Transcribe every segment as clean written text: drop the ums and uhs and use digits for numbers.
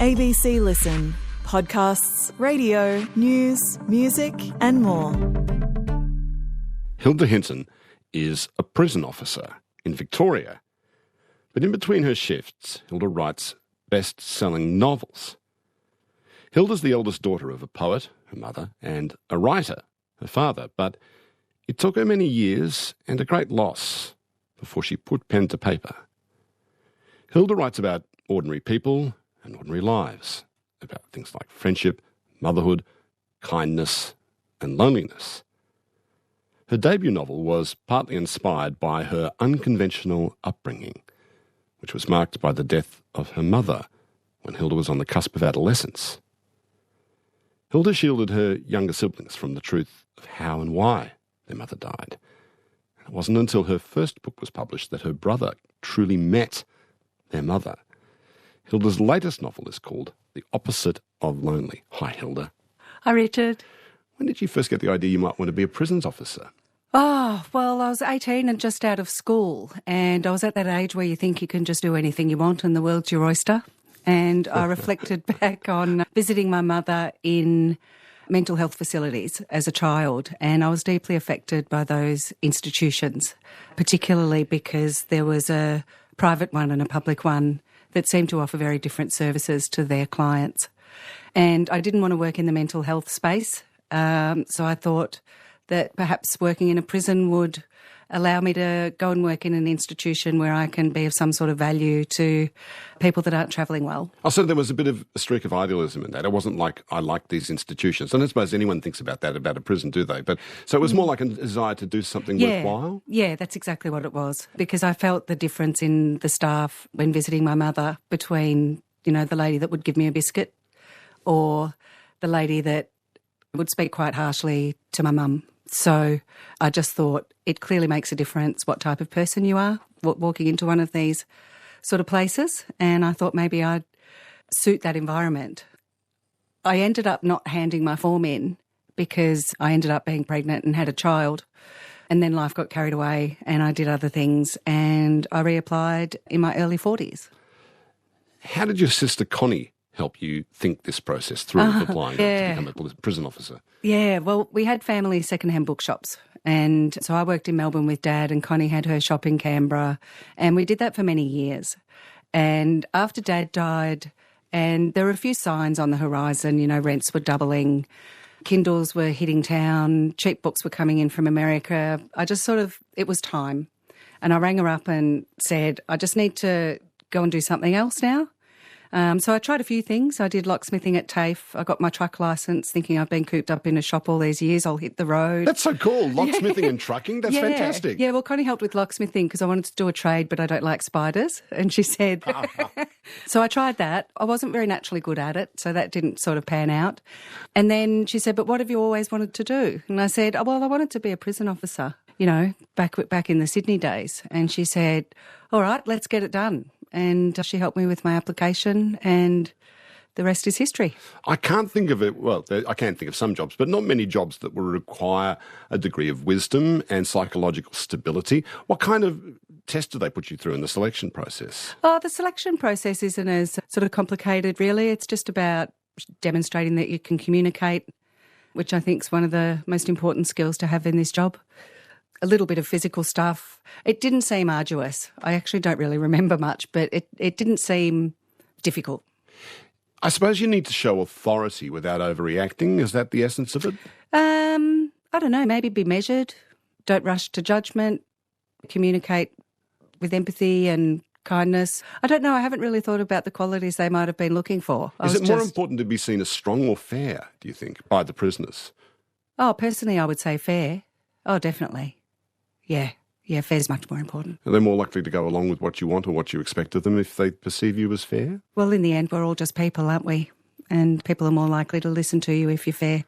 ABC Listen. Podcasts, radio, news, music and more. Hilde Hinton is a prison officer in Victoria. But in between her shifts, Hilde writes best-selling novels. Hilde's the eldest daughter of a poet, her mother, and a writer, her father. But it took her many years and a great loss before she put pen to paper. Hilde writes about ordinary people and ordinary lives, about things like friendship, motherhood, kindness, and loneliness. Her debut novel was partly inspired by her unconventional upbringing, which was marked by the death of her mother when Hilde was on the cusp of adolescence. Hilde shielded her younger siblings from the truth of how and why their mother died. It wasn't until her first book was published that her brother truly met their mother. Hilde's latest novel is called The Opposite of Lonely. Hi, Hilde. Hi, Richard. When did you first get the idea you might want to be a prisons officer? Oh, well, I was 18 and just out of school, and I was at that age where you think you can just do anything you want and the world's your oyster. And I reflected back on visiting my mother in mental health facilities as a child, and I was deeply affected by those institutions, particularly because there was a private one and a public one that seemed to offer very different services to their clients. And I didn't want to work in the mental health space, so I thought that perhaps working in a prison would allow me to go and work in an institution where I can be of some sort of value to people that aren't travelling well. So there was a bit of a streak of idealism in that. It wasn't like, I like these institutions. And I suppose anyone thinks about that, about a prison, do they? But so it was more like a desire to do something worthwhile? Yeah, that's exactly what it was. Because I felt the difference in the staff when visiting my mother between, the lady that would give me a biscuit or the lady that would speak quite harshly to my mum. So I just thought it clearly makes a difference what type of person you are walking into one of these sort of places, and I thought maybe I'd suit that environment. I ended up not handing my form in because I ended up being pregnant and had a child, and then life got carried away and I did other things, and I reapplied in my early 40s. How did your sister Connie help you think this process through of applying to become a prison officer? Yeah, well, we had family secondhand bookshops, and so I worked in Melbourne with Dad, and Connie had her shop in Canberra, and we did that for many years. And after Dad died, and there were a few signs on the horizon, rents were doubling, Kindles were hitting town, cheap books were coming in from America. I just it was time. And I rang her up and said, I just need to go and do something else now. So I tried a few things. I did locksmithing at TAFE. I got my truck licence thinking I've been cooped up in a shop all these years. I'll hit the road. That's so cool. Locksmithing and trucking. That's fantastic. Yeah, well, Connie helped with locksmithing because I wanted to do a trade, but I don't like spiders. And she said, so I tried that. I wasn't very naturally good at it, so that didn't sort of pan out. And then she said, but what have you always wanted to do? And I said, well, I wanted to be a prison officer, back in the Sydney days. And she said, all right, let's get it done. And she helped me with my application, and the rest is history. I can't think of I can think of some jobs, but not many jobs that will require a degree of wisdom and psychological stability. What kind of test do they put you through in the selection process? Oh, the selection process isn't as sort of complicated, really. It's just about demonstrating that you can communicate, which I think is one of the most important skills to have in this job. A little bit of physical stuff. It didn't seem arduous. I actually don't really remember much, but it didn't seem difficult. I suppose you need to show authority without overreacting. Is that the essence of it? I don't know, maybe be measured, don't rush to judgment, communicate with empathy and kindness. I don't know, I haven't really thought about the qualities they might have been looking for. Is it more important to be seen as strong or fair, do you think, by the prisoners? Oh, personally, I would say fair. Oh, definitely. Yeah, fair is much more important. Are they more likely to go along with what you want or what you expect of them if they perceive you as fair? Well, in the end, we're all just people, aren't we? And people are more likely to listen to you if you're fair.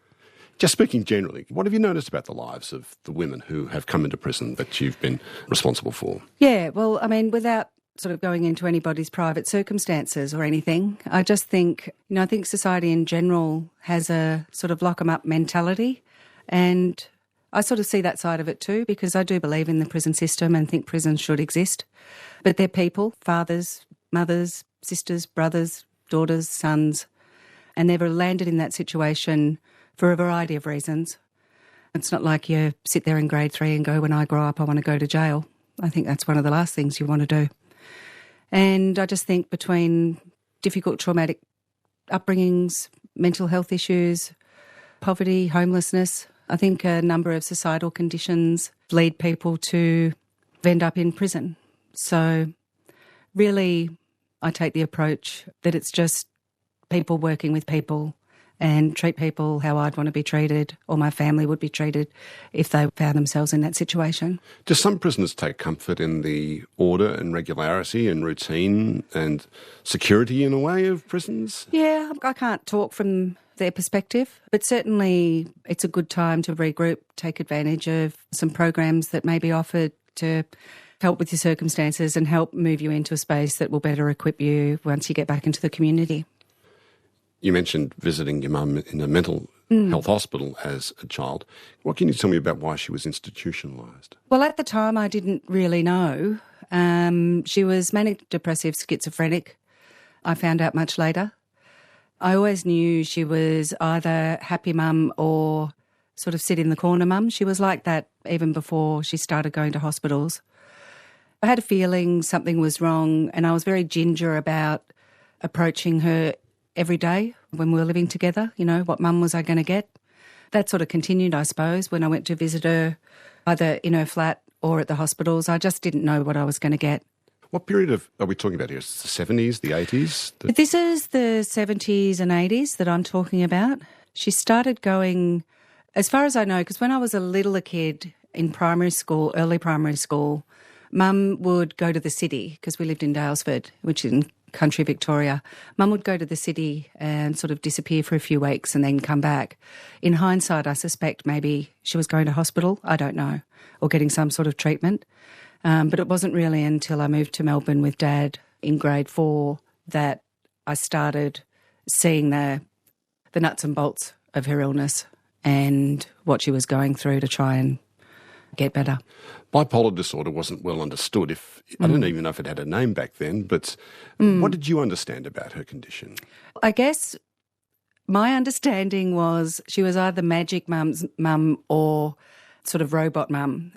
Just speaking generally, what have you noticed about the lives of the women who have come into prison that you've been responsible for? Yeah, well, I mean, without sort of going into anybody's private circumstances or anything, I just think, I think society in general has a sort of lock 'em up mentality, and I sort of see that side of it too, because I do believe in the prison system and think prisons should exist. But they're people, fathers, mothers, sisters, brothers, daughters, sons, and they've landed in that situation for a variety of reasons. It's not like you sit there in grade 3 and go, when I grow up, I want to go to jail. I think that's one of the last things you want to do. And I just think between difficult traumatic upbringings, mental health issues, poverty, homelessness, I think a number of societal conditions lead people to end up in prison. So really, I take the approach that it's just people working with people and treat people how I'd want to be treated or my family would be treated if they found themselves in that situation. Do some prisoners take comfort in the order and regularity and routine and security in a way of prisons? Yeah, I can't talk from their perspective, but certainly it's a good time to regroup, take advantage of some programs that may be offered to help with your circumstances and help move you into a space that will better equip you once you get back into the community. You mentioned visiting your mum in a mental health hospital as a child. What can you tell me about why she was institutionalised? Well, at the time I didn't really know. She was manic depressive schizophrenic. I found out much later. I always knew she was either happy mum or sort of sit in the corner mum. She was like that even before she started going to hospitals. I had a feeling something was wrong and I was very ginger about approaching her every day when we were living together, you know, what mum was I going to get? That sort of continued, I suppose, when I went to visit her, either in her flat or at the hospitals. I just didn't know what I was going to get. What period are we talking about here? Is it the 70s, the 80s? This is the 70s and 80s that I'm talking about. She started going, as far as I know, because when I was a littler kid in primary school, early primary school, Mum would go to the city, because we lived in Dalesford, which is in country Victoria. Mum would go to the city and sort of disappear for a few weeks and then come back. In hindsight, I suspect maybe she was going to hospital, I don't know, or getting some sort of treatment. But it wasn't really until I moved to Melbourne with Dad in grade 4 that I started seeing the nuts and bolts of her illness and what she was going through to try and get better. Bipolar disorder wasn't well understood. I don't even know if it had a name back then, but what did you understand about her condition? I guess my understanding was she was either magic mum or sort of robot mum.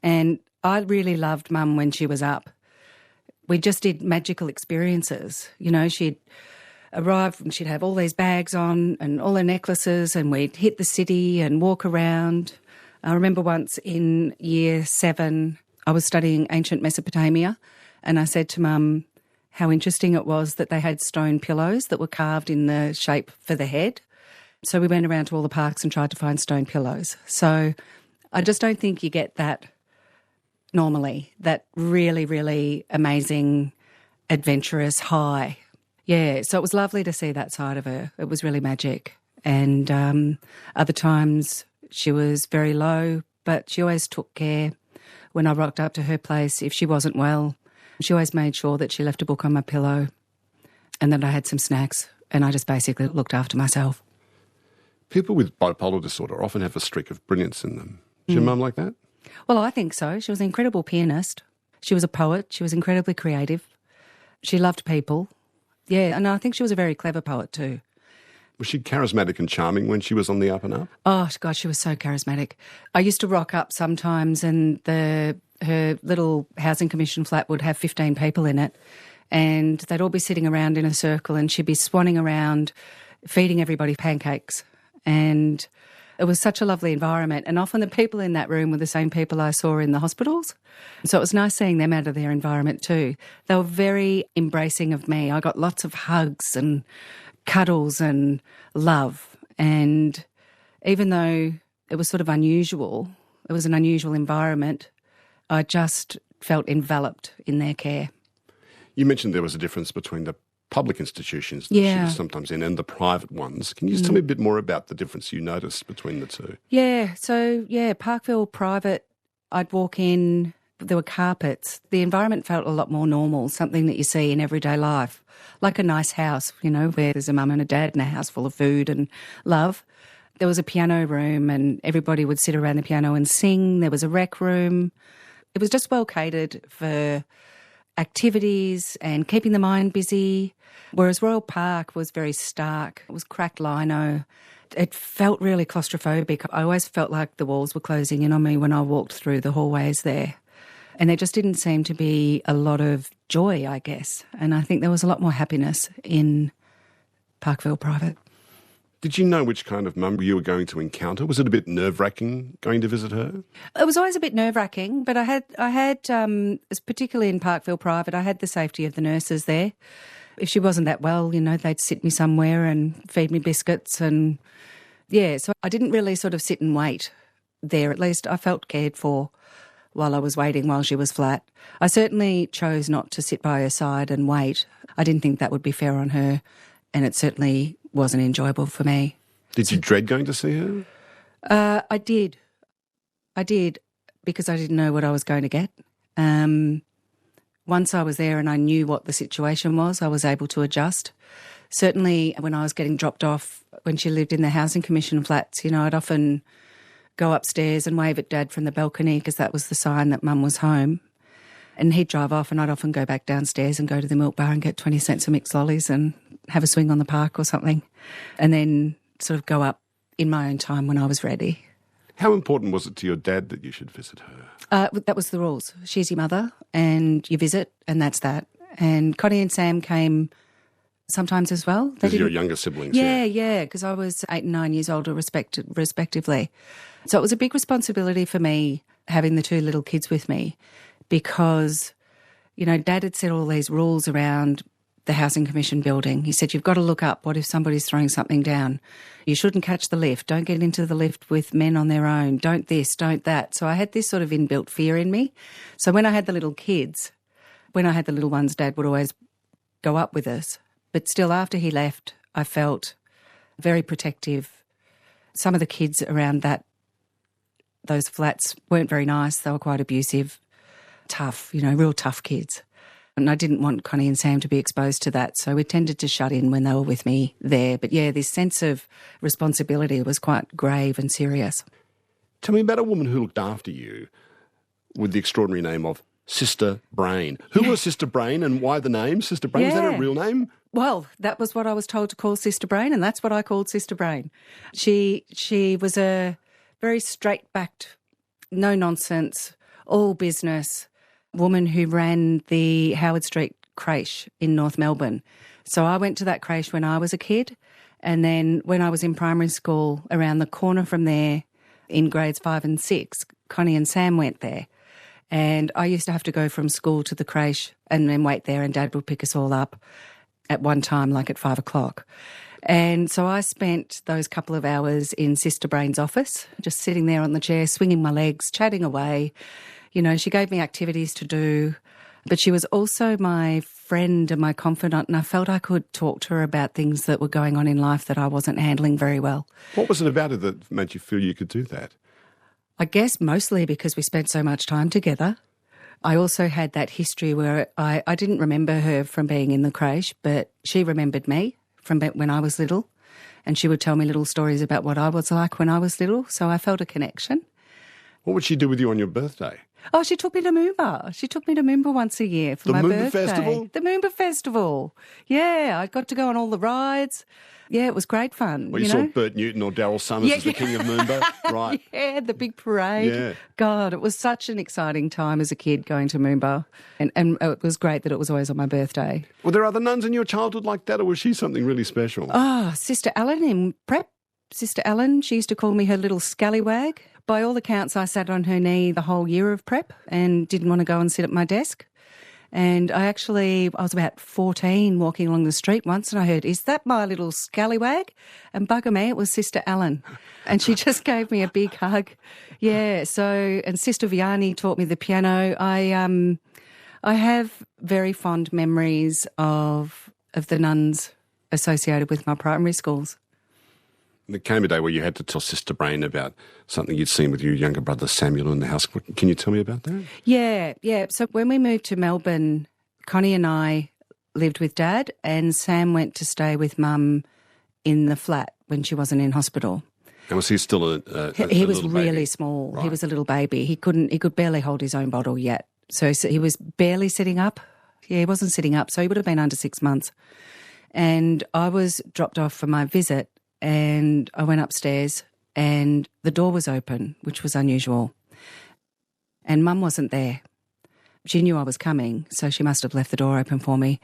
And I really loved Mum when she was up. We just did magical experiences. You know, she'd arrive and she'd have all these bags on and all her necklaces, and we'd hit the city and walk around. I remember once in year 7, I was studying ancient Mesopotamia, and I said to Mum how interesting it was that they had stone pillows that were carved in the shape for the head. So we went around to all the parks and tried to find stone pillows. So I just don't think you get that normally, that really, really amazing, adventurous high. Yeah, so it was lovely to see that side of her. It was really magic. And other times she was very low, but she always took care. When I rocked up to her place, if she wasn't well, she always made sure that she left a book on my pillow and that I had some snacks, and I just basically looked after myself. People with bipolar disorder often have a streak of brilliance in them. Is your mum like that? Well, I think so. She was an incredible pianist. She was a poet. She was incredibly creative. She loved people. Yeah, and I think she was a very clever poet too. Was she charismatic and charming when she was on the up and up? Oh, God, she was so charismatic. I used to rock up sometimes and her little housing commission flat would have 15 people in it, and they'd all be sitting around in a circle and she'd be swanning around feeding everybody pancakes. And it was such a lovely environment, and often the people in that room were the same people I saw in the hospitals. So it was nice seeing them out of their environment too. They were very embracing of me. I got lots of hugs and cuddles and love. And even though it was sort of unusual, it was an unusual environment, I just felt enveloped in their care. You mentioned there was a difference between the public institutions that she was sometimes in and the private ones. Can you just tell me a bit more about the difference you noticed between the two? Yeah, so, Parkville private, I'd walk in, there were carpets. The environment felt a lot more normal, something that you see in everyday life, like a nice house, you know, where there's a mum and a dad and a house full of food and love. There was a piano room and everybody would sit around the piano and sing. There was a rec room. It was just well catered for activities and keeping the mind busy, whereas Royal Park was very stark. It was cracked lino. It felt really claustrophobic. I always felt like the walls were closing in on me when I walked through the hallways there. And there just didn't seem to be a lot of joy, I guess. And I think there was a lot more happiness in Parkville Private. Did you know which kind of mum you were going to encounter? Was it a bit nerve-wracking going to visit her? It was always a bit nerve-wracking, but I had, particularly in Parkville Private, I had the safety of the nurses there. If she wasn't that well, they'd sit me somewhere and feed me biscuits and, so I didn't really sort of sit and wait there. At least I felt cared for while I was waiting while she was flat. I certainly chose not to sit by her side and wait. I didn't think that would be fair on her, and it certainly wasn't enjoyable for me. Did you dread going to see her? I did, because I didn't know what I was going to get. Once I was there and I knew what the situation was, I was able to adjust. Certainly when I was getting dropped off, when she lived in the Housing Commission flats, I'd often go upstairs and wave at Dad from the balcony because that was the sign that Mum was home. And he'd drive off and I'd often go back downstairs and go to the milk bar and get 20 cents of mixed lollies and have a swing on the park or something, and then sort of go up in my own time when I was ready. How important was it to your dad that you should visit her? That was the rules. She's your mother and you visit, and that's that. And Connie and Sam came sometimes as well. Because you're younger siblings. Yeah, because I was 8 and 9 years older respectively. So it was a big responsibility for me having the two little kids with me because, Dad had set all these rules around the Housing Commission building. He said, you've got to look up. What if somebody's throwing something down? You shouldn't catch the lift. Don't get into the lift with men on their own. Don't this, don't that. So I had this sort of inbuilt fear in me. So when I had the little kids, when I had the little ones, Dad would always go up with us. But still, after he left, I felt very protective. Some of the kids around those flats weren't very nice. They were quite abusive, tough, real tough kids. And I didn't want Connie and Sam to be exposed to that, so we tended to shut in when they were with me there. But yeah, this sense of responsibility was quite grave and serious. Tell me about a woman who looked after you with the extraordinary name of Sister Brain. Who was Sister Brain and why the name Sister Brain? Is that a real name? Well, that was what I was told to call Sister Brain, and that's what I called Sister Brain. She was a very straight-backed, no-nonsense, all business woman who ran the Howard Street creche in North Melbourne. So I went to that creche when I was a kid, and then when I was in primary school, around the corner from there, in grades 5 and 6, Connie and Sam went there. And I used to have to go from school to the creche and then wait there, and Dad would pick us all up at one time, like at 5 o'clock. And so I spent those couple of hours in Sister Brain's office, just sitting there on the chair, swinging my legs, chatting away. She gave me activities to do, but she was also my friend and my confidant, and I felt I could talk to her about things that were going on in life that I wasn't handling very well. What was it about her that made you feel you could do that? I guess mostly because we spent so much time together. I also had that history where I didn't remember her from being in the creche, but she remembered me from when I was little, and she would tell me little stories about what I was like when I was little, so I felt a connection. What would she do with you on your birthday? Oh, she took me to Moomba. She took me to Moomba once a year for my birthday. The Moomba Festival? The Moomba Festival. Yeah, I got to go on all the rides. Yeah, it was great fun. Well, you saw Bert Newton or Daryl Summers as the king of Moomba, right? Yeah, the big parade. Yeah. God, it was such an exciting time as a kid going to Moomba. And it was great that it was always on my birthday. Were there other nuns in your childhood like that, or was she something really special? Oh, Sister Ellen in prep. Sister Ellen, she used to call me her little scallywag. By all accounts, I sat on her knee the whole year of prep and didn't want to go and sit at my desk. And I was about 14 walking along the street once and I heard, "Is that my little scallywag?" And bugger me, it was Sister Ellen. And she just gave me a big hug. Yeah, and Sister Vianney taught me the piano. I have very fond memories of the nuns associated with my primary schools. There came a day where you had to tell Sister Brain about something you'd seen with your younger brother Samuel in the house. Can you tell me about that? Yeah. So when we moved to Melbourne, Connie and I lived with Dad, and Sam went to stay with Mum in the flat when she wasn't in hospital. And was he still He was really baby? small. Right. He was a little baby. He could barely hold his own bottle yet. So he was barely sitting up. Yeah, he wasn't sitting up, so he would have been under 6 months. And I was dropped off for my visit and I went upstairs and the door was open, which was unusual. And Mum wasn't there. She knew I was coming, so she must have left the door open for me.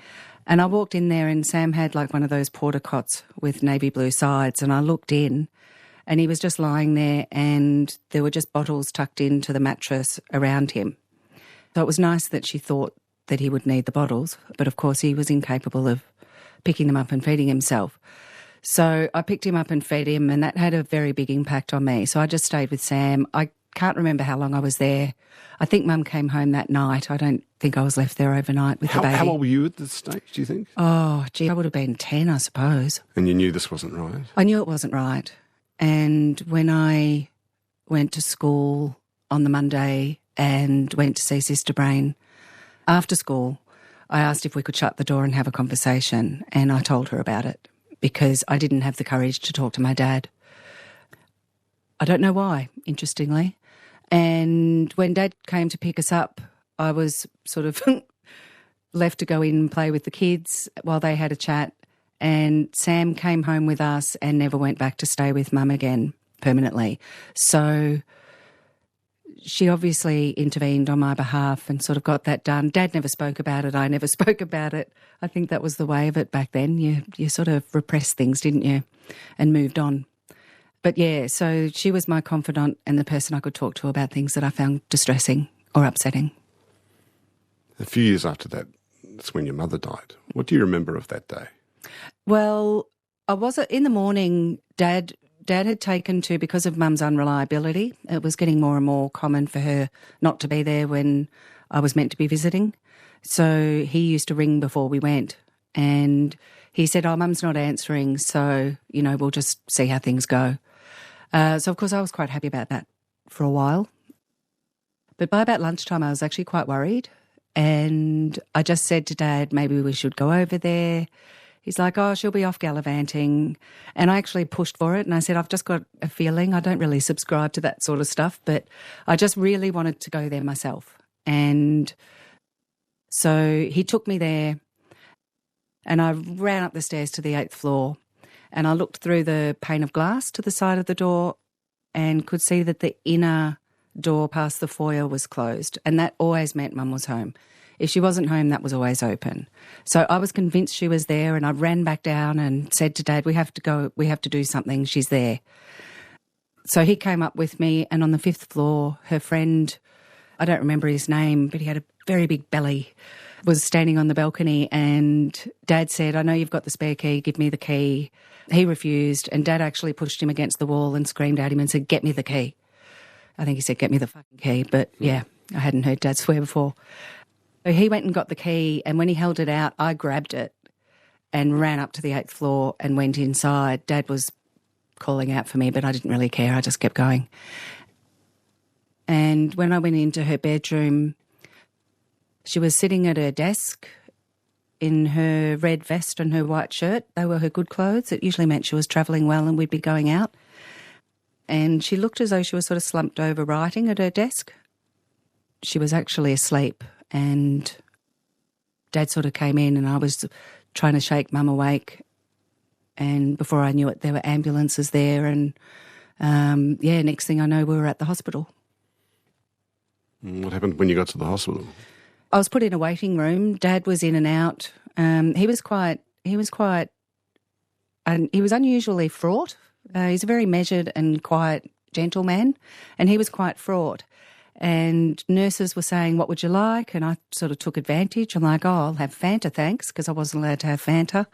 And I walked in there and Sam had like one of those porta cots with navy blue sides, and I looked in and he was just lying there and there were just bottles tucked into the mattress around him. So it was nice that she thought that he would need the bottles, but of course he was incapable of picking them up and feeding himself. So I picked him up and fed him, and that had a very big impact on me. So I just stayed with Sam. I can't remember how long I was there. I think Mum came home that night. I don't think I was left there overnight with the baby. How old were you at this stage, do you think? Oh, gee, I would have been 10, I suppose. And you knew this wasn't right? I knew it wasn't right. And when I went to school on the Monday and went to see Sister Brain, after school, I asked if we could shut the door and have a conversation, and I told her about it because I didn't have the courage to talk to my dad. I don't know why, interestingly. And when Dad came to pick us up, I was sort of left to go in and play with the kids while they had a chat, and Sam came home with us and never went back to stay with Mum again permanently. So she obviously intervened on my behalf and sort of got that done. Dad never spoke about it. I never spoke about it. I think that was the way of it back then. You sort of repressed things, didn't you, and moved on. But yeah, so she was my confidant and the person I could talk to about things that I found distressing or upsetting. A few years after that, that's when your mother died. What do you remember of that day? Well, I was in the morning. Dad had taken to, because of Mum's unreliability, it was getting more and more common for her not to be there when I was meant to be visiting. So he used to ring before we went, and he said, "Oh, Mum's not answering, so, we'll just see how things go." So, of course, I was quite happy about that for a while. But by about lunchtime, I was actually quite worried, and I just said to Dad, maybe we should go over there. He's like, "Oh, she'll be off gallivanting." And I actually pushed for it and I said, "I've just got a feeling." I don't really subscribe to that sort of stuff, but I just really wanted to go there myself. And so he took me there and I ran up the stairs to the 8th floor and I looked through the pane of glass to the side of the door and could see that the inner door past the foyer was closed, and that always meant Mum was home. If she wasn't home, that was always open. So I was convinced she was there, and I ran back down and said to Dad, we have to do something, she's there. So he came up with me, and on the 5th floor, her friend, I don't remember his name, but he had a very big belly, was standing on the balcony, and Dad said, "I know you've got the spare key, give me the key." He refused, and Dad actually pushed him against the wall and screamed at him and said, "Get me the key." I think he said, "Get me the fucking key," but yeah, I hadn't heard Dad swear before. So he went and got the key, and when he held it out, I grabbed it and ran up to the 8th floor and went inside. Dad was calling out for me, but I didn't really care. I just kept going. And when I went into her bedroom, she was sitting at her desk in her red vest and her white shirt. They were her good clothes. It usually meant she was travelling well and we'd be going out. And she looked as though she was sort of slumped over writing at her desk. She was actually asleep, and Dad sort of came in and I was trying to shake Mum awake. And before I knew it, there were ambulances there, and next thing I know, we were at the hospital. What happened when you got to the hospital? I was put in a waiting room. Dad was in and out. He was unusually fraught. He's a very measured and quiet gentleman, and he was quite fraught. And nurses were saying, "What would you like?" And I sort of took advantage. I'm like, "Oh, I'll have Fanta, thanks," because I wasn't allowed to have Fanta.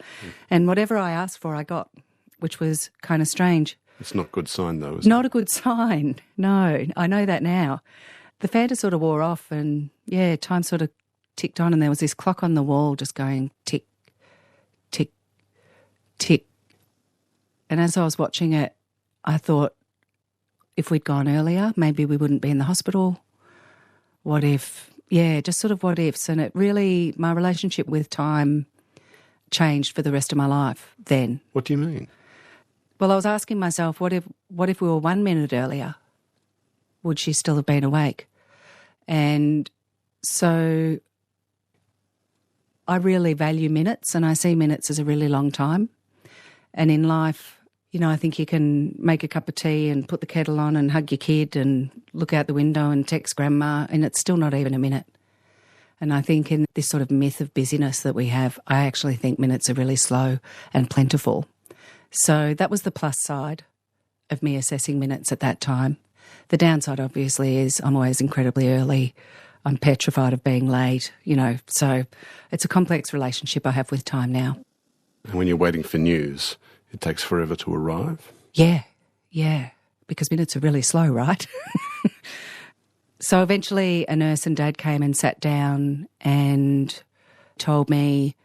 And whatever I asked for, I got, which was kind of strange. It's not a good sign, though, is it? Not a good sign, no. I know that now. The Fanta sort of wore off and, yeah, time sort of ticked on, and there was this clock on the wall just going tick, tick, tick. And as I was watching it, I thought, if we'd gone earlier, maybe we wouldn't be in the hospital. What if? Yeah, just sort of what ifs. And it really, my relationship with time changed for the rest of my life then. What do you mean? Well, I was asking myself, what if we were 1 minute earlier? Would she still have been awake? And so I really value minutes, and I see minutes as a really long time. And in life, you know, I think you can make a cup of tea and put the kettle on and hug your kid and look out the window and text grandma, and it's still not even a minute. And I think in this sort of myth of busyness that we have, I actually think minutes are really slow and plentiful. So that was the plus side of me assessing minutes at that time. The downside, obviously, is I'm always incredibly early. I'm petrified of being late, you know. So it's a complex relationship I have with time now. And when you're waiting for news, it takes forever to arrive? Yeah, because minutes are really slow, right? So eventually a nurse and Dad came and sat down and told me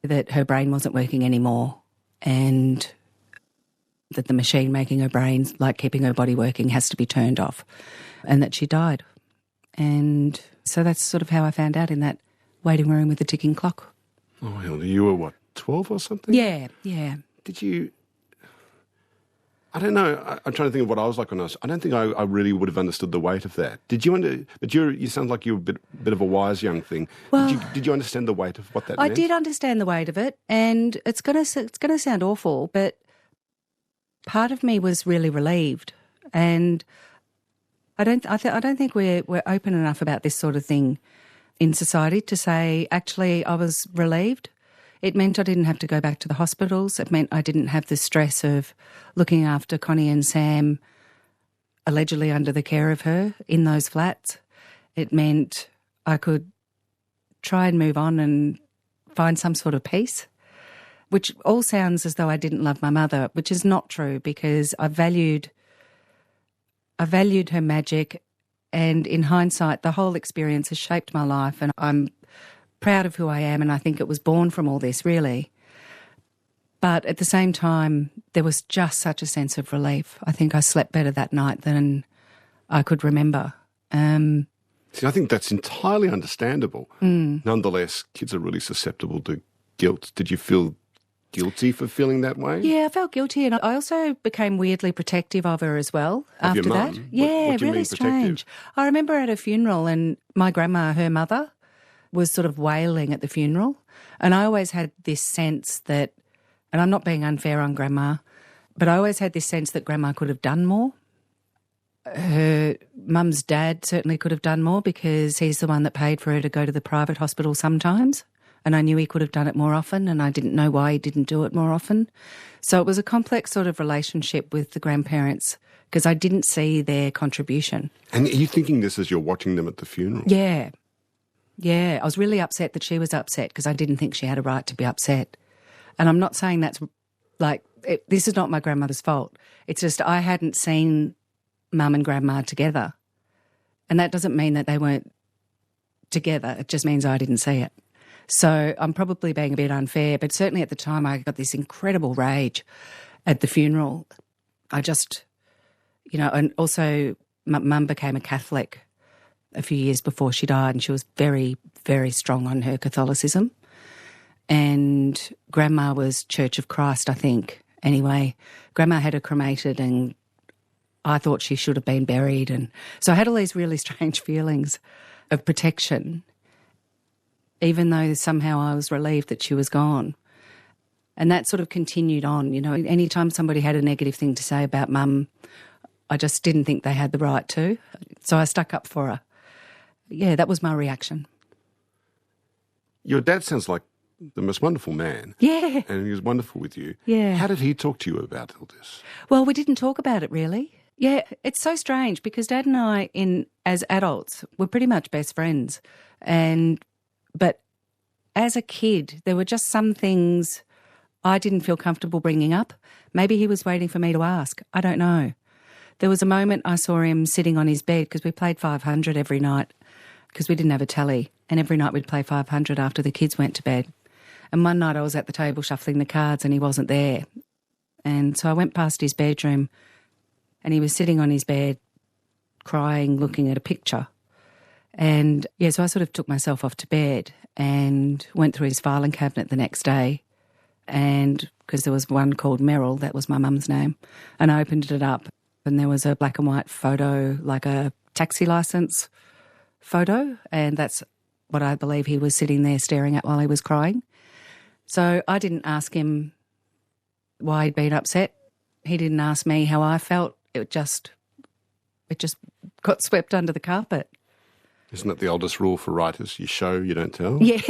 that her brain wasn't working anymore and that the machine making her brain, like keeping her body working, has to be turned off, and that she died. And so that's sort of how I found out, in that waiting room with the ticking clock. Oh, Hilde, you were what, 12 or something? Yeah. Did you... I don't know. I'm trying to think of what I was like when I don't think I really would have understood the weight of that. Did you? But you sound like you were a bit of a wise young thing. Well, did you understand the weight of what that meant? I did understand the weight of it, and it's gonna sound awful, but part of me was really relieved, and I don't think we're open enough about this sort of thing in society to say, actually, I was relieved. It meant I didn't have to go back to the hospitals. It meant I didn't have the stress of looking after Connie and Sam, allegedly under the care of her, in those flats. It meant I could try and move on and find some sort of peace, which all sounds as though I didn't love my mother, which is not true, because I valued her magic, and in hindsight, the whole experience has shaped my life, and I'm proud of who I am, and I think it was born from all this, really. But at the same time, there was just such a sense of relief. I think I slept better that night than I could remember. See, I think that's entirely understandable. Nonetheless, kids are really susceptible to guilt. Did you feel guilty for feeling that way? Yeah, I felt guilty, and I also became weirdly protective of her as well after your that. mum? Yeah, what do you really mean strange. I remember at a funeral, and my grandma, her mother, was sort of wailing at the funeral. And I always had this sense that, and I'm not being unfair on Grandma, but I always had this sense that Grandma could have done more. Her mum's dad certainly could have done more, because he's the one that paid for her to go to the private hospital sometimes. And I knew he could have done it more often, and I didn't know why he didn't do it more often. So it was a complex sort of relationship with the grandparents, because I didn't see their contribution. And are you thinking this as you're watching them at the funeral? Yeah, I was really upset that she was upset, because I didn't think she had a right to be upset. And I'm not saying that's this is not my grandmother's fault. It's just I hadn't seen Mum and Grandma together. And that doesn't mean that they weren't together. It just means I didn't see it. So I'm probably being a bit unfair, but certainly at the time I got this incredible rage at the funeral. I just, and also my mum became a Catholic a few years before she died, and she was very, very strong on her Catholicism. And Grandma was Church of Christ, I think. Anyway, Grandma had her cremated, and I thought she should have been buried. And so I had all these really strange feelings of protection, even though somehow I was relieved that she was gone. And that sort of continued on, any time somebody had a negative thing to say about Mum, I just didn't think they had the right to. So I stuck up for her. Yeah, that was my reaction. Your dad sounds like the most wonderful man. Yeah. And he was wonderful with you. Yeah. How did he talk to you about all this? Well, we didn't talk about it, really. Yeah, it's so strange, because Dad and I, as adults, were pretty much best friends. But as a kid, there were just some things I didn't feel comfortable bringing up. Maybe he was waiting for me to ask. I don't know. There was a moment I saw him sitting on his bed, because we played 500 every night, because we didn't have a telly, and every night we'd play 500 after the kids went to bed. And one night I was at the table shuffling the cards and he wasn't there. And so I went past his bedroom, and he was sitting on his bed crying, looking at a picture. And, so I sort of took myself off to bed and went through his filing cabinet the next day, and because there was one called Merrill, that was my mum's name, and I opened it up, and there was a black and white photo, like a taxi licence photo, and that's what I believe he was sitting there staring at while he was crying. So I didn't ask him why he'd been upset. He didn't ask me how I felt. It just got swept under the carpet. Isn't that the oldest rule for writers? You show, you don't tell? Yeah,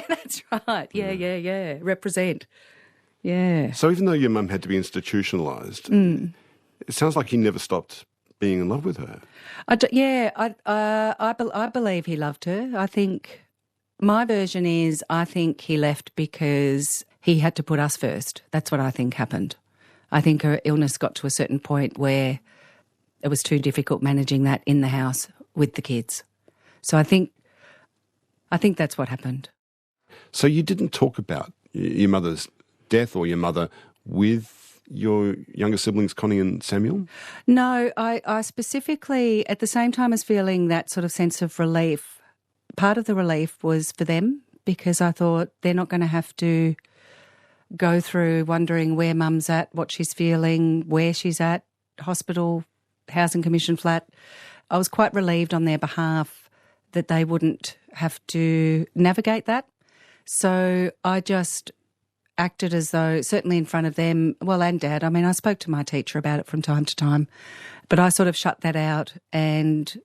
that's right. Yeah. Represent. Yeah. So even though your mum had to be institutionalised, it sounds like he never stopped being in love with her. I believe he loved her. I think my version is I think he left because he had to put us first. That's what I think happened. I think her illness got to a certain point where it was too difficult managing that in the house with the kids. So I think that's what happened. So you didn't talk about your mother's death or your mother with your younger siblings, Connie and Samuel? No, I specifically, at the same time as feeling that sort of sense of relief, part of the relief was for them, because I thought they're not going to have to go through wondering where mum's at, what she's feeling, where she's at, hospital, housing commission flat. I was quite relieved on their behalf that they wouldn't have to navigate that. So I just acted as though, certainly in front of them, well, and Dad, I mean, I spoke to my teacher about it from time to time, but I sort of shut that out and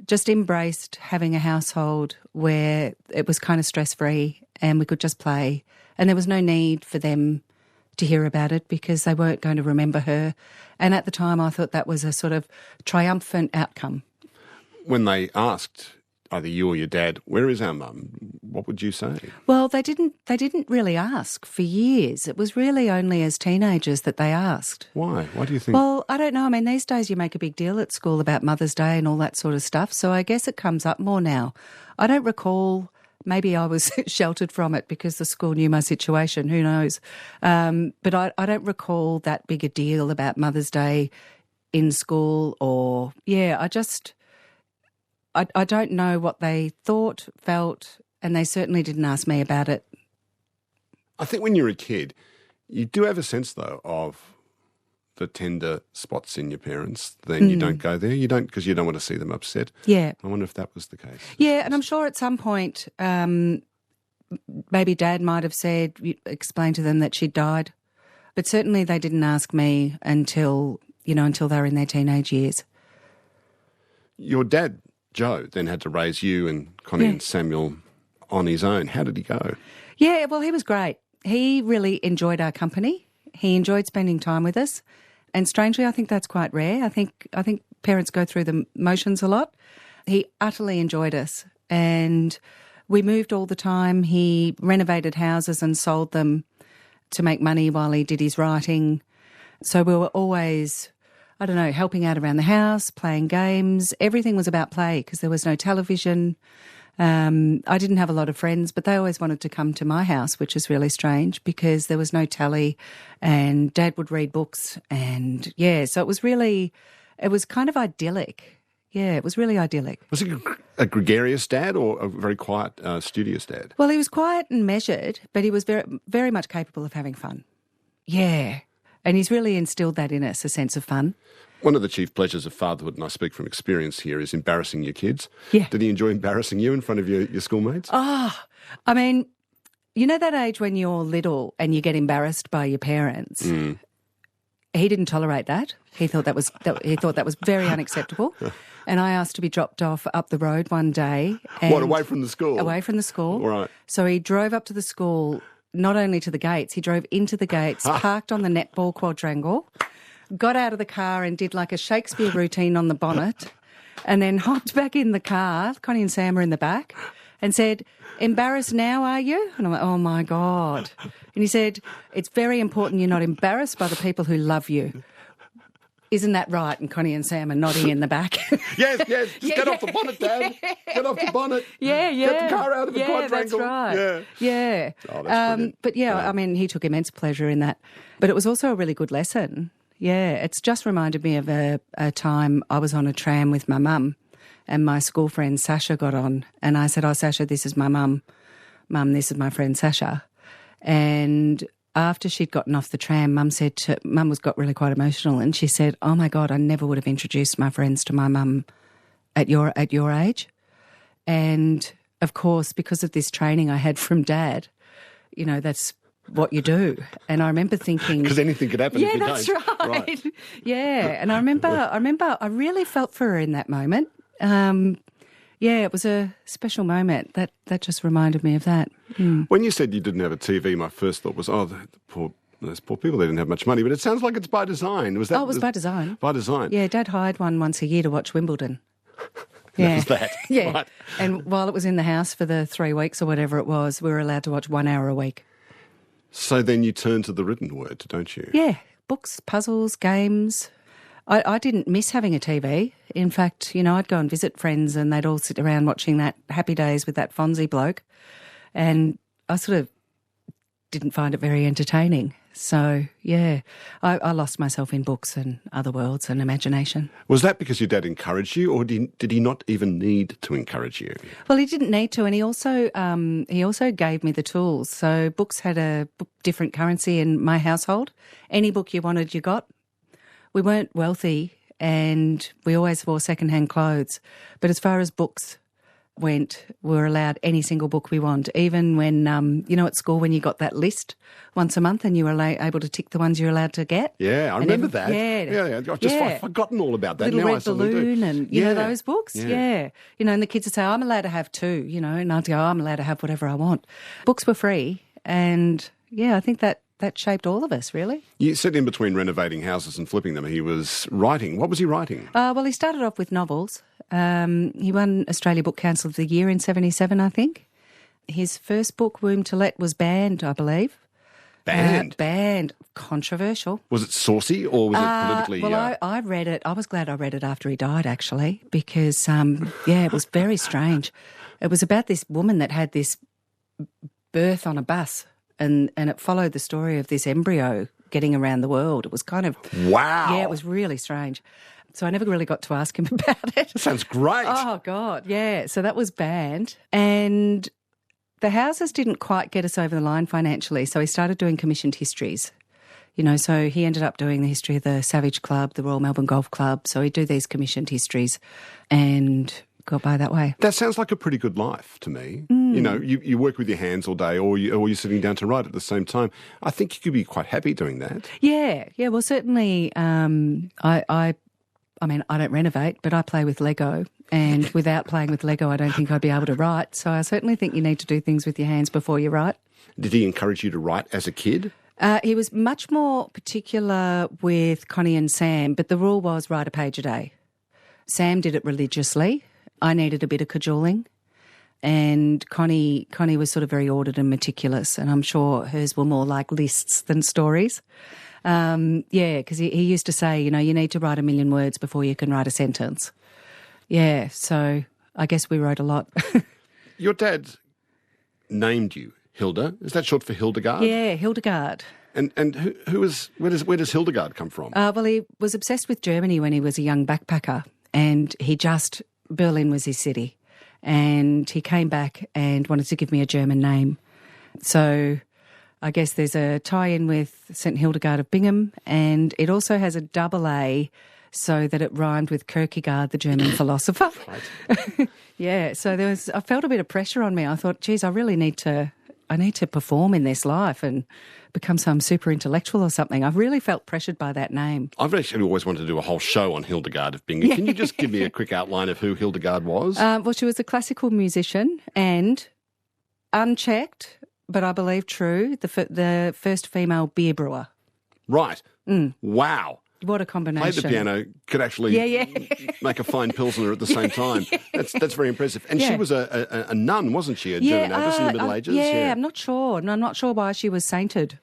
just embraced having a household where it was kind of stress-free and we could just play. And there was no need for them to hear about it because they weren't going to remember her. And at the time, I thought that was a sort of triumphant outcome. When they asked either you or your dad, where is our mum, what would you say? Well, they didn't really ask for years. It was really only as teenagers that they asked. Why? Why do you think? Well, I don't know. I mean, these days you make a big deal at school about Mother's Day and all that sort of stuff, so I guess it comes up more now. I don't recall. Maybe I was sheltered from it because the school knew my situation, who knows. But I don't recall that big a deal about Mother's Day in school or, I don't know what they thought, felt, and they certainly didn't ask me about it. I think when you're a kid, you do have a sense, though, of the tender spots in your parents. Then you don't go there. You don't, because you don't want to see them upset. Yeah. I wonder if that was the case. Yeah, and I'm sure at some point maybe Dad might have said, explained to them that she'd died. But certainly they didn't ask me until they were in their teenage years. Your dad, Joe, then had to raise you and Connie and Samuel on his own. How did he go? Yeah, well, he was great. He really enjoyed our company. He enjoyed spending time with us. And strangely, I think that's quite rare. I think parents go through the motions a lot. He utterly enjoyed us. And we moved all the time. He renovated houses and sold them to make money while he did his writing. So we were always, helping out around the house, playing games. Everything was about play because there was no television. I didn't have a lot of friends, but they always wanted to come to my house, which is really strange because there was no telly and Dad would read books and, so it was kind of idyllic. Yeah, it was really idyllic. Was he a gregarious dad or a very quiet, studious dad? Well, he was quiet and measured, but he was very, very much capable of having fun. Yeah. And he's really instilled that in us, a sense of fun. One of the chief pleasures of fatherhood, and I speak from experience here, is embarrassing your kids. Yeah. Did he enjoy embarrassing you in front of your schoolmates? Oh, I mean, you know that age when you're little and you get embarrassed by your parents? Mm. He didn't tolerate that. He thought that was very unacceptable. And I asked to be dropped off up the road one day. What, away from the school? Away from the school. All right. So he drove up to the school, not only to the gates, he drove into the gates, parked on the netball quadrangle, got out of the car and did like a Shakespeare routine on the bonnet and then hopped back in the car, Connie and Sam were in the back, and said, "Embarrassed now, are you?" And I'm like, oh, my God. And he said, "It's very important you're not embarrassed by the people who love you. Isn't that right?" And Connie and Sam are nodding in the back. Yes. Just get off the bonnet, Dad. Get off the bonnet. Yeah. Get the car out of the quadrangle. That's right. Yeah. Oh, that's brilliant. But I mean, he took immense pleasure in that. But it was also a really good lesson. Yeah, it's just reminded me of a time I was on a tram with my mum and my school friend Sasha got on and I said, "Oh, Sasha, this is my mum. Mum, this is my friend Sasha." And after she'd gotten off the tram, Mum got really quite emotional and she said, "Oh my God, I never would have introduced my friends to my mum at your age." And of course, because of this training I had from Dad, you know, that's what you do. And I remember thinking... Because anything could happen if you that's don't. right. Yeah, and I remember I really felt for her in that moment. It was a special moment. That just reminded me of that. When you said you didn't have a TV, my first thought was, those poor people, they didn't have much money. But it sounds like it's by design. Was that? It was by design. By design. Yeah, Dad hired one once a year to watch Wimbledon. That was that. Yeah. Right. And while it was in the house for the 3 weeks or whatever it was, we were allowed to watch 1 hour a week. So then you turn to the written word, don't you? Yeah, books, puzzles, games. I didn't miss having a TV. In fact, you know, I'd go and visit friends and they'd all sit around watching that Happy Days with that Fonzie bloke. And I sort of didn't find it very entertaining. So, yeah, I lost myself in books and other worlds and imagination. Was that because your dad encouraged you, or did he not even need to encourage you? Well, he didn't need to, and he also gave me the tools. So books had a different currency in my household. Any book you wanted, you got. We weren't wealthy and we always wore second-hand clothes. But as far as books went, we were allowed any single book we want, even when, at school when you got that list once a month and you were able to tick the ones you're allowed to get. Yeah, I remember that. Yeah. I've forgotten all about that. Little now Red I suddenly Balloon do. and, you know, those books. Yeah. You know, and the kids would say, I'm allowed to have 2, you know, and I'd go, I'm allowed to have whatever I want. Books were free and, yeah, I think that shaped all of us, really. You said in between renovating houses and flipping them, he was writing. What was he writing? Well, he started off with novels. He won Australia Book Council of the Year in 1977, I think. His first book, Womb to Let, was banned, I believe. Banned? Banned. Controversial. Was it saucy or was it politically... Well, I read it. I was glad I read it after he died, actually, because, it was very strange. It was about this woman that had this birth on a bus and it followed the story of this embryo getting around the world. It was kind of... Wow. Yeah, it was really strange. So I never really got to ask him about it. That sounds great. Oh, God, yeah. So that was banned. And the houses didn't quite get us over the line financially, so he started doing commissioned histories. You know, so he ended up doing the history of the Savage Club, the Royal Melbourne Golf Club. So he'd do these commissioned histories and got by that way. That sounds like a pretty good life to me. You know, you work with your hands all day or you're sitting down to write at the same time. I think you could be quite happy doing that. Yeah. Well, certainly I mean, I don't renovate, but I play with Lego. And without playing with Lego, I don't think I'd be able to write. So I certainly think you need to do things with your hands before you write. Did he encourage you to write as a kid? He was much more particular with Connie and Sam, but the rule was write a page a day. Sam did it religiously. I needed a bit of cajoling. And Connie was sort of very ordered and meticulous, and I'm sure hers were more like lists than stories. Because he used to say, you know, you need to write 1 million words before you can write a sentence. Yeah, so I guess we wrote a lot. Your dad named you Hilda. Is that short for Hildegard? Yeah, Hildegard. And where does Hildegard come from? Well, he was obsessed with Germany when he was a young backpacker, and Berlin was his city. And he came back and wanted to give me a German name. So I guess there's a tie-in with St Hildegard of Bingen, and it also has a double A so that it rhymed with Kierkegaard, the German philosopher. Right. Yeah, so I felt a bit of pressure on me. I thought, geez, I need to perform in this life and become some super intellectual or something. I really felt pressured by that name. I've actually always wanted to do a whole show on Hildegard of Bingen. Yeah. Can you just give me a quick outline of who Hildegard was? Well, she was a classical musician and unchecked, but I believe true, the first female beer brewer. Right. Wow. What a combination. Played the piano, could actually make a fine Pilsner at the same time. That's very impressive. And she was a nun, wasn't she, a German abbess in the Middle Ages? Yeah, I'm not sure. No, I'm not sure why she was sainted.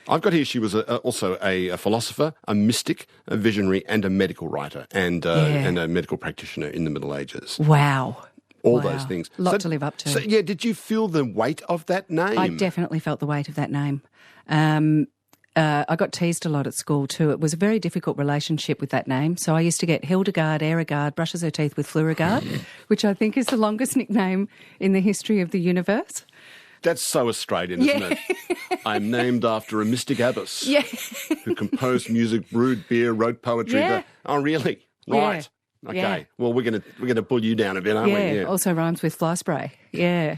I've got here she was also a philosopher, a mystic, a visionary and a medical writer and a medical practitioner in the Middle Ages. Wow. All those things. A lot to live up to. So, did you feel the weight of that name? I definitely felt the weight of that name. I got teased a lot at school too. It was a very difficult relationship with that name. So I used to get Hildegard Ehrigard brushes her teeth with Fluorigard, which I think is the longest nickname in the history of the universe. That's so Australian, isn't it? I'm named after a mystic abbess who composed music, brewed beer, wrote poetry. Yeah. Oh, really? Right. Okay. Yeah. Well, we're gonna pull you down a bit, aren't we? Yeah, also rhymes with fly spray. Yeah.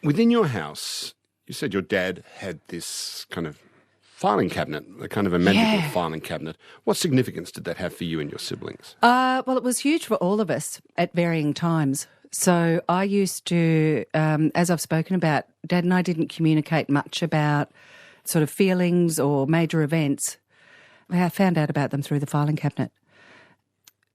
Within your house, you said your dad had this kind of filing cabinet, a kind of a magical filing cabinet. What significance did that have for you and your siblings? Well, it was huge for all of us at varying times. So I used to, as I've spoken about, Dad and I didn't communicate much about sort of feelings or major events. I found out about them through the filing cabinet.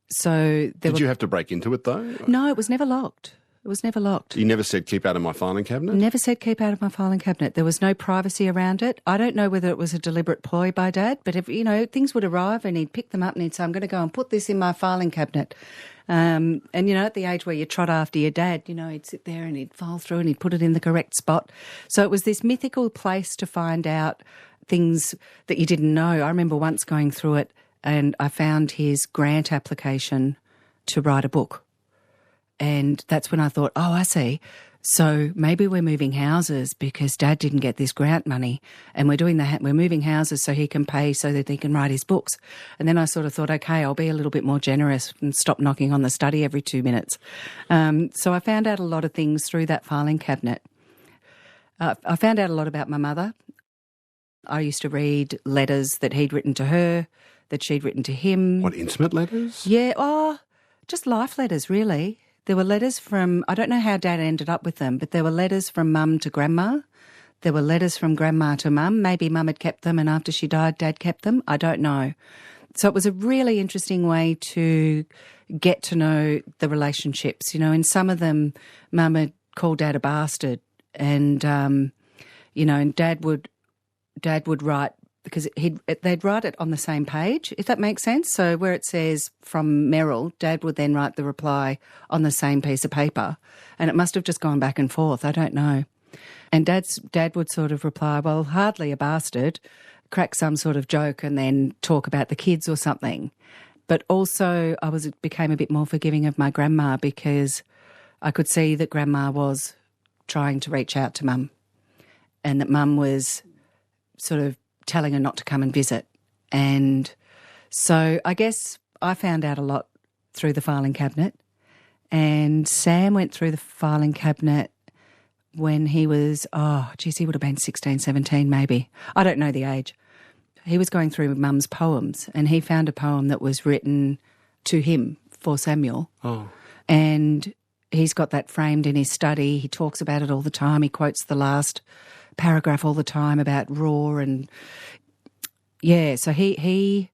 So Did you have to break into it, though? No, it was never locked. It was never locked. You never said, keep out of my filing cabinet? Never said keep out of my filing cabinet. There was no privacy around it. I don't know whether it was a deliberate ploy by Dad, but if, things would arrive and he'd pick them up and he'd say, I'm going to go and put this in my filing cabinet. And, at the age where you trot after your dad, he'd sit there and he'd file through and he'd put it in the correct spot. So it was this mythical place to find out things that you didn't know. I remember once going through it and I found his grant application to write a book. And that's when I thought, oh, I see. So maybe we're moving houses because Dad didn't get this grant money and we're doing that. We're moving houses so he can pay so that he can write his books. And then I sort of thought, okay, I'll be a little bit more generous and stop knocking on the study every 2 minutes. So I found out a lot of things through that filing cabinet. I found out a lot about my mother. I used to read letters that he'd written to her, that she'd written to him. What, intimate letters? Yeah, just life letters, really. There were letters from, I don't know how Dad ended up with them, but there were letters from Mum to Grandma. There were letters from Grandma to Mum. Maybe Mum had kept them and after she died, Dad kept them. I don't know. So it was a really interesting way to get to know the relationships. In some of them, Mum had called Dad a bastard and, and Dad would write, because they'd write it on the same page, if that makes sense. So where it says from Merrill, Dad would then write the reply on the same piece of paper. And it must have just gone back and forth. I don't know. And Dad would sort of reply, well, hardly a bastard, crack some sort of joke and then talk about the kids or something. But also became a bit more forgiving of my grandma because I could see that Grandma was trying to reach out to Mum and that Mum was sort of telling her not to come and visit. And so I guess I found out a lot through the filing cabinet, and Sam went through the filing cabinet when he was, he would have been 16, 17 maybe. I don't know the age. He was going through Mum's poems and he found a poem that was written to him for Samuel. Oh. And he's got that framed in his study. He talks about it all the time. He quotes the last paragraph all the time about raw and so he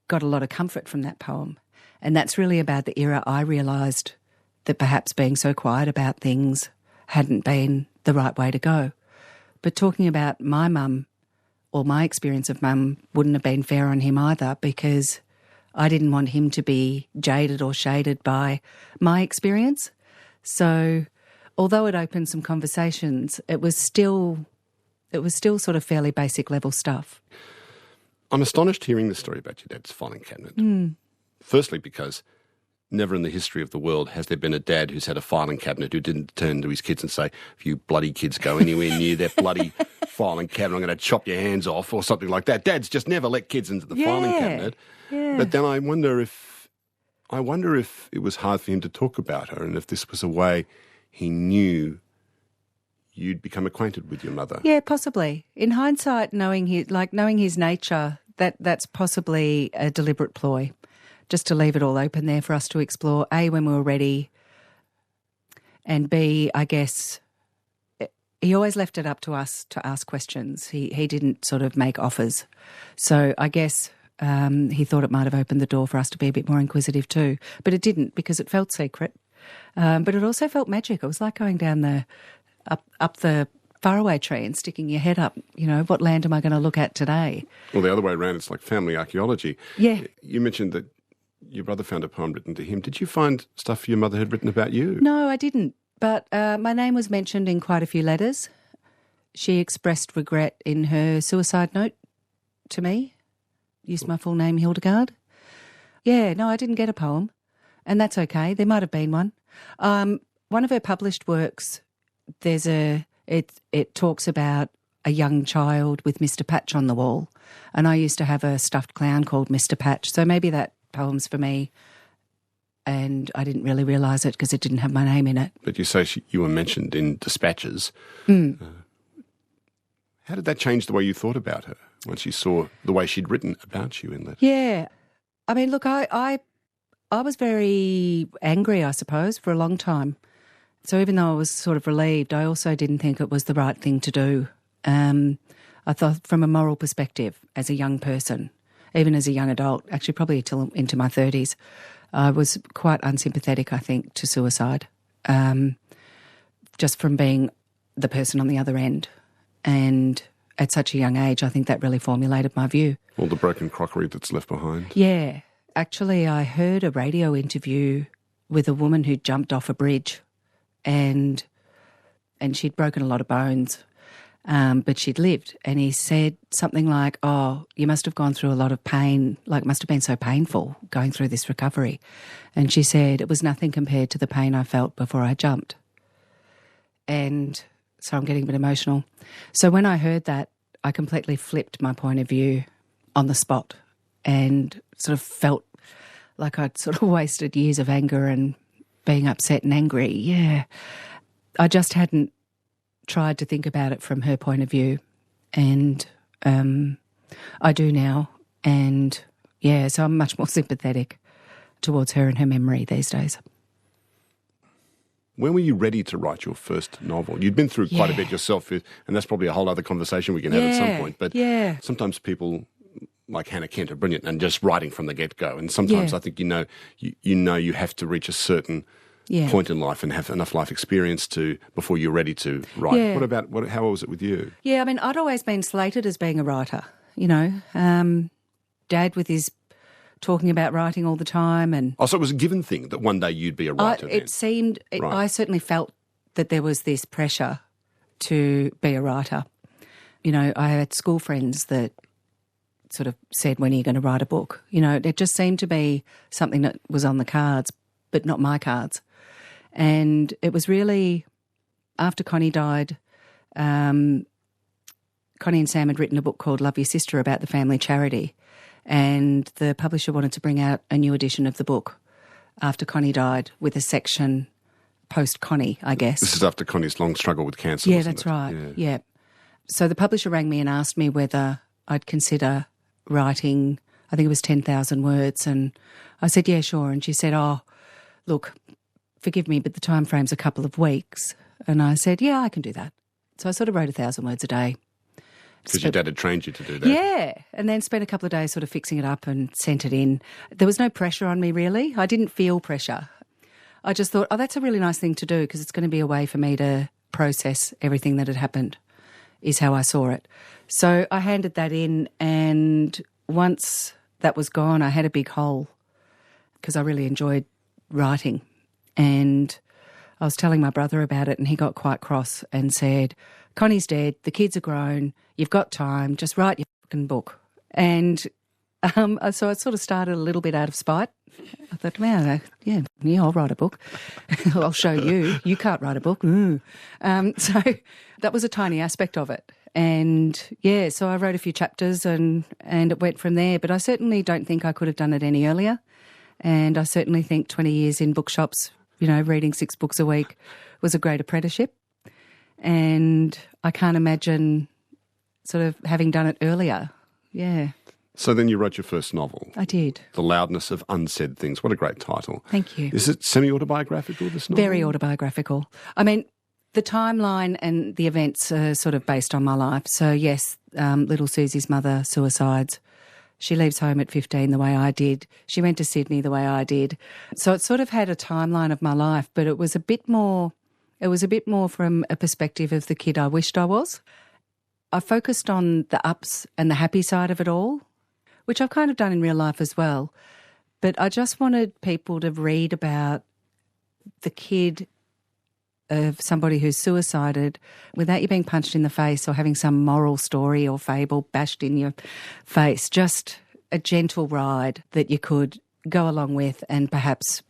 got a lot of comfort from that poem. And that's really about the era I realised that perhaps being so quiet about things hadn't been the right way to go. But talking about my mum or my experience of Mum wouldn't have been fair on him either because I didn't want him to be jaded or shaded by my experience. So although it opened some conversations, it was still sort of fairly basic level stuff. I'm astonished hearing the story about your dad's filing cabinet. Firstly, because never in the history of the world has there been a dad who's had a filing cabinet who didn't turn to his kids and say, if you bloody kids go anywhere near that bloody filing cabinet, I'm going to chop your hands off or something like that. Dads just never let kids into the filing cabinet. Yeah. But then I wonder if it was hard for him to talk about her and if this was a way he knew you'd become acquainted with your mother. Yeah, possibly. In hindsight, knowing his nature, that's possibly a deliberate ploy, just to leave it all open there for us to explore, A, when we were ready, and B, I guess, he always left it up to us to ask questions. He didn't sort of make offers. So I guess he thought it might have opened the door for us to be a bit more inquisitive too, but it didn't because it felt secret. But it also felt magic. It was like going down up the faraway tree and sticking your head up, what land am I going to look at today? Well, the other way around, it's like family archaeology. Yeah. You mentioned that your brother found a poem written to him. Did you find stuff your mother had written about you? No, I didn't. But my name was mentioned in quite a few letters. She expressed regret in her suicide note to me. Used my full name, Hildegard. Yeah, no, I didn't get a poem. And that's okay. There might have been one. One of her published works, it talks about a young child with Mr. Patch on the wall. And I used to have a stuffed clown called Mr. Patch. So maybe that poem's for me and I didn't really realise it because it didn't have my name in it. But you say you were mentioned in dispatches. How did that change the way you thought about her once you saw the way she'd written about you in that? Yeah. I mean, look, I was very angry, I suppose, for a long time. So even though I was sort of relieved, I also didn't think it was the right thing to do. I thought from a moral perspective, as a young person, even as a young adult, actually probably till into my 30s, I was quite unsympathetic, I think, to suicide, just from being the person on the other end. And at such a young age, I think that really formulated my view. All the broken crockery that's left behind. Yeah. Actually, I heard a radio interview with a woman who jumped off a bridge and she'd broken a lot of bones, but she'd lived. And he said something like, oh, you must have gone through a lot of pain, like it must have been so painful going through this recovery. And she said, it was nothing compared to the pain I felt before I jumped. And so I'm getting a bit emotional. So when I heard that, I completely flipped my point of view on the spot and sort of felt like I'd sort of wasted years of anger and being upset and angry. Yeah. I just hadn't tried to think about it from her point of view. And I do now. And, yeah, so I'm much more sympathetic towards her and her memory these days. When were you ready to write your first novel? You'd been through quite a bit yourself, and that's probably a whole other conversation we can have at some point. But sometimes people like Hannah Kent are brilliant and just writing from the get-go. And sometimes I think you have to reach a certain point in life and have enough life experience before you're ready to write. Yeah. How was it with you? Yeah, I mean, I'd always been slated as being a writer, Dad with his talking about writing all the time. And so it was a given thing that one day you'd be a writer then? It seemed, I certainly felt that there was this pressure to be a writer. I had school friends that sort of said, when are you going to write a book? It just seemed to be something that was on the cards, but not my cards. And it was really after Connie died, Connie and Sam had written a book called Love Your Sister about the family charity. And the publisher wanted to bring out a new edition of the book after Connie died with a section post-Connie, I guess. This is after Connie's long struggle with cancer, Yeah, that's right, yeah. So the publisher rang me and asked me whether I'd consider writing, I think it was 10,000 words. And I said, yeah, sure. And she said, oh, look, forgive me, but the time frame's a couple of weeks. And I said, yeah, I can do that. So I sort of wrote 1,000 words a day. Because your dad had trained you to do that. Yeah, and then spent a couple of days sort of fixing it up and sent it in. There was no pressure on me, really. I didn't feel pressure. I just thought, oh, that's a really nice thing to do because it's going to be a way for me to process everything that had happened, is how I saw it. So I handed that in, and once that was gone, I had a big hole because I really enjoyed writing. And I was telling my brother about it, and he got quite cross and said, Connie's dead, the kids are grown, you've got time, just write your fucking book. And so I sort of started a little bit out of spite. I thought, well, yeah, I'll write a book. I'll show you. You can't write a book. So that was a tiny aspect of it. And, yeah, so I wrote a few chapters and it went from there. But I certainly don't think I could have done it any earlier. And I certainly think 20 years in bookshops, reading 6 books a week was a great apprenticeship. And I can't imagine sort of having done it earlier. Yeah. So then you wrote your first novel. I did. The Loudness of Unsaid Things. What a great title. Thank you. Is it semi-autobiographical, this novel? Very autobiographical. I mean, the timeline and the events are sort of based on my life. So, yes, little Susie's mother suicides. She leaves home at 15 the way I did. She went to Sydney the way I did. So it sort of had a timeline of my life, but it was a bit more from a perspective of the kid I wished I was. I focused on the ups and the happy side of it all, which I've kind of done in real life as well. But I just wanted people to read about the kid of somebody who's suicided without you being punched in the face or having some moral story or fable bashed in your face. Just a gentle ride that you could go along with and perhaps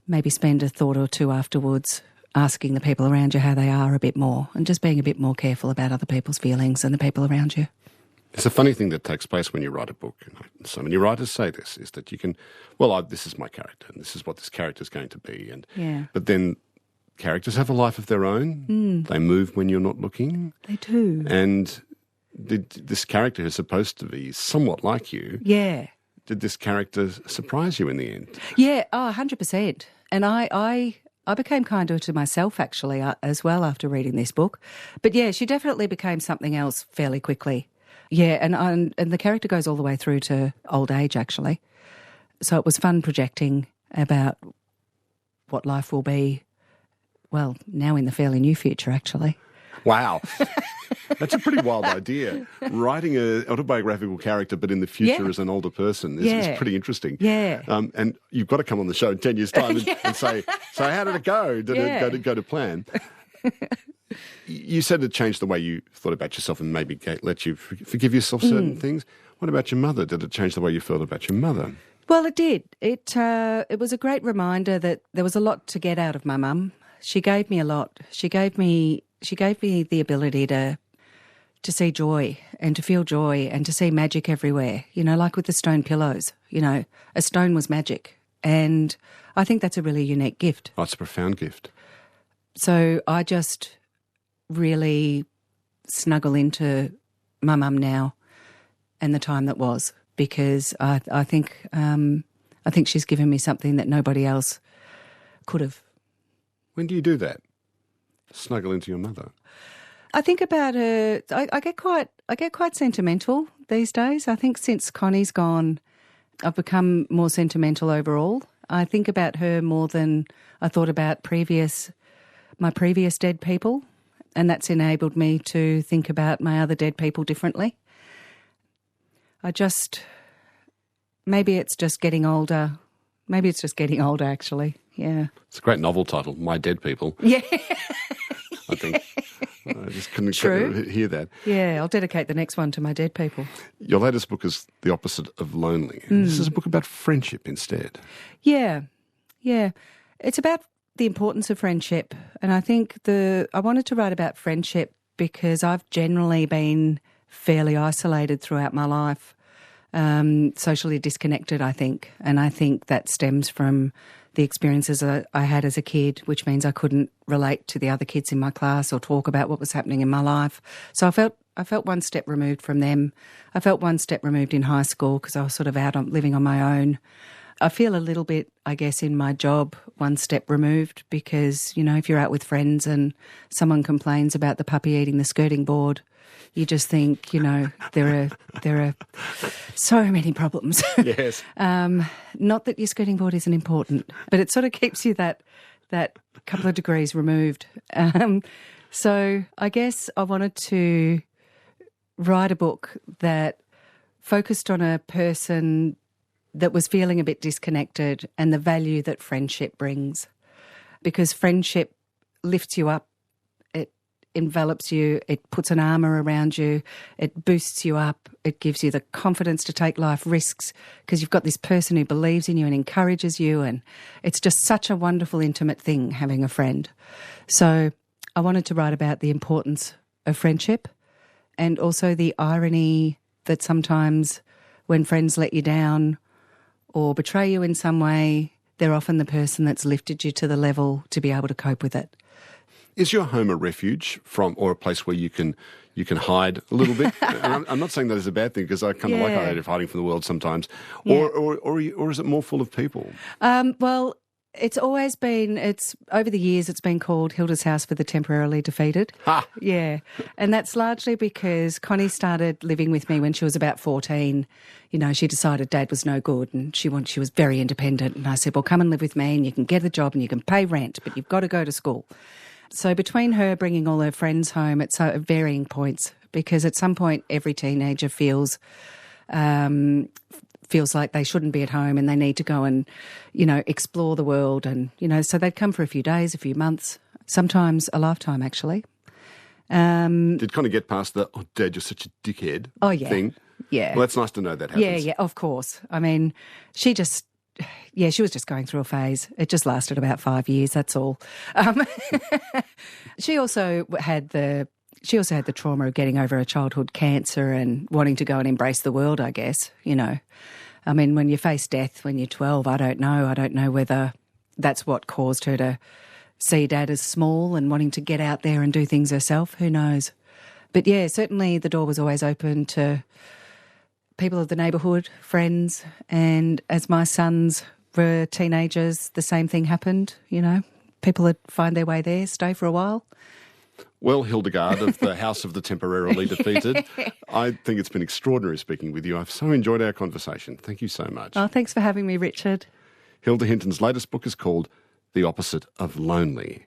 maybe spend a thought or two afterwards asking the people around you how they are a bit more and just being a bit more careful about other people's feelings and the people around you. It's a funny thing that takes place when you write a book. So many writers say this, is that you can, this is my character and this is what this character is going to be. But then characters have a life of their own. They move when you're not looking. They do. And this character who's supposed to be somewhat like you. Yeah. Did this character surprise you in the end? Yeah, 100%. And I became kinder to myself, actually, as well after reading this book. But yeah, she definitely became something else fairly quickly. Yeah, and the character goes all the way through to old age, actually. So it was fun projecting about what life will be, well, now in the fairly near future, actually. Wow. That's a pretty wild idea. Writing an autobiographical character but in the future as an older person is pretty interesting. Yeah. And you've got to come on the show in 10 years' time and say, so how did it go? Did it go to plan? You said it changed the way you thought about yourself and maybe let you forgive yourself certain things. What about your mother? Did it change the way you felt about your mother? Well, it did. It was a great reminder that there was a lot to get out of my mum. She gave me a lot. She gave me the ability to see joy and to feel joy and to see magic everywhere, like with the stone pillows. A stone was magic. And I think that's a really unique gift. Oh, it's a profound gift. So I just really snuggle into my mum now and the time that was, because I think she's given me something that nobody else could have. When do you do that? Snuggle into your mother? I think about her. I get quite sentimental these days. I think since Connie's gone, I've become more sentimental overall. I think about her more than I thought about my previous dead people, and that's enabled me to think about my other dead people differently. Maybe it's just getting older. Maybe it's just getting older, actually. Yeah. It's a great novel title, My Dead People. Yeah. I think. I just couldn't hear that. Yeah, I'll dedicate the next one to my dead people. Your latest book is the opposite of lonely. This is a book about friendship instead. Yeah. It's about the importance of friendship. And I think I wanted to write about friendship because I've generally been fairly isolated throughout my life, socially disconnected, I think. And I think that stems from the experiences I had as a kid, which means I couldn't relate to the other kids in my class or talk about what was happening in my life. So I felt one step removed from them. I felt one step removed in high school because I was sort of living on my own. I feel a little bit, I guess, in my job, one step removed because, if you're out with friends and someone complains about the puppy eating the skirting board, you just think, there are so many problems. Yes. Not that your skirting board isn't important, but it sort of keeps you that couple of degrees removed. So I guess I wanted to write a book that focused on a person that was feeling a bit disconnected and the value that friendship brings. Because friendship lifts you up, it envelops you, it puts an armour around you, it boosts you up, it gives you the confidence to take life risks because you've got this person who believes in you and encourages you, and it's just such a wonderful, intimate thing having a friend. So I wanted to write about the importance of friendship and also the irony that sometimes when friends let you down or betray you in some way, they're often the person that's lifted you to the level to be able to cope with it. Is your home a refuge or a place where you can hide a little bit? And I'm not saying that is a bad thing because I kind of like the idea of hiding from the world sometimes. Yeah. Or is it more full of people? Well, it's over the years it's been called Hilda's House for the Temporarily Defeated. Ha! Yeah. And that's largely because Connie started living with me when she was about 14. She decided Dad was no good and she was very independent. And I said, well, come and live with me and you can get a job and you can pay rent, but you've got to go to school. So between her bringing all her friends home at varying points, because at some point every teenager feels like they shouldn't be at home and they need to go and, explore the world. And, so they'd come for a few days, a few months, sometimes a lifetime, actually. Did Connie get past the, oh, Dad, you're such a dickhead thing? Yeah. Well, that's nice to know that happens. Yeah, of course. I mean, she was just going through a phase. It just lasted about 5 years, that's all. She also had she also had the trauma of getting over her childhood cancer and wanting to go and embrace the world, I guess, you know. I mean, when you face death when you're 12, I don't know. I don't know whether that's what caused her to see Dad as small and wanting to get out there and do things herself. Who knows? But yeah, certainly the door was always open to people of the neighbourhood, friends, and as my sons were teenagers, the same thing happened, you know. People would find their way there, stay for a while. Well, Hildegard of the House of the Temporarily Defeated, I think it's been extraordinary speaking with you. I've so enjoyed our conversation. Thank you so much. Oh, thanks for having me, Richard. Hilde Hinton's latest book is called The Opposite of Lonely.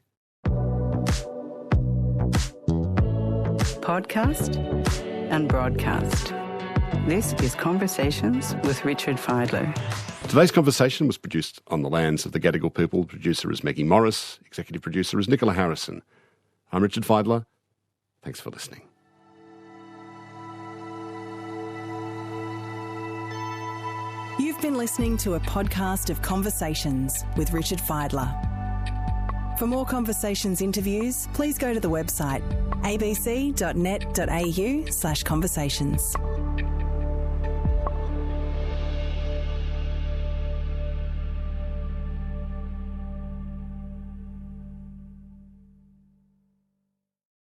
Podcast and broadcast. This is Conversations with Richard Fidler. Today's conversation was produced on the lands of the Gadigal people. Producer is Maggie Morris. Executive producer is Nicola Harrison. I'm Richard Fidler. Thanks for listening. You've been listening to a podcast of Conversations with Richard Fidler. For more Conversations interviews, please go to the website abc.net.au/conversations.